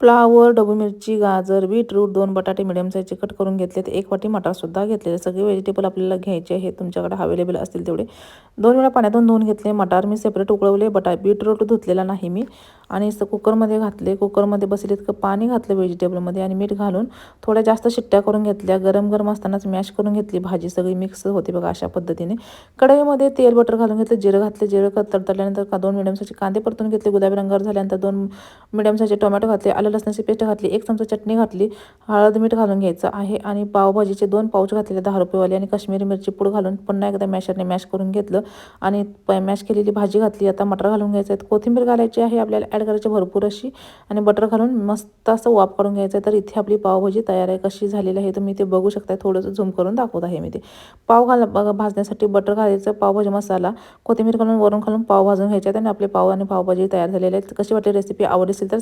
Flower, ढबू मिरची, गाजर, beetroot, 2 बटाटे मीडियम साईजचे कट करून घेतलेत, 1 वाटी मटारसुद्धा घेतलेले. सगळे व्हेजिटेबल आपल्याला घ्यायचे आहेत तुमच्याकडे अवेलेबल असतील तेवढे. 2 वेळा पाण्यातून धुवून घेतले. मटार मी सेपरेट उकळवले, बीटरूट धुतलेला नाही मी आणि कुकरमध्ये घातले. कुकरमध्ये बसेल इतकं पाणी घातलं व्हेजिटेबलमध्ये आणि मीठ घालून थोड्या जास्त शिट्ट्या करून घेतल्या. गरम गरम असतानाच मॅश करून घेतली. भाजी सगळी मिक्स होते बघा अशा पद्धतीने. कढईमध्ये तेल बटर घालून घेतलं, जिरं घातले. जिरं तडतडल्यानंतर 2 मीडियम साईजचे कांदे परतून घेतले. गुलाबी रंगावर झाल्यानंतर 2 मीडियम साईजचे टोमॅटो घातले. आलं लसणाची पेस्ट घातली. 1 चमचा चटणी घातली. हळद मीठ घालून घ्यायचं आहे आणि पावभाजीचे 2 पाऊच घातलेले 10 रुपयेवाले आणि काश्मीरी मिरची पूड घालून पुन्हा एकदा मॅशरने मॅश करून घेतलं आणि मॅश केलेली भाजी घातली. आता मटर घालून घ्यायचं आहे. कोथिंबीर घालायची आहे आपल्याला, ॲड करायची भरपूर अशी आणि बटर घालून मस्त असं वाफ काढून घ्यायचं आहे. तर इथे आपली पावभाजी तयार आहे. कशी झालेली आहे तुम्ही ते बघू शकता. थोडंसं झूम करून दाखवत आहे मी ते. पाव भाजण्यासाठी बटर घालायचं, पावभाजी मसाला, कोथिंबीर घालून वरून घालून पाव भाजून घ्यायचे आहेत आणि आपले पाव आणि पावभाजी तयार झालेले आहेत. कशी वाटली रेसिपी? आवडली असेल तर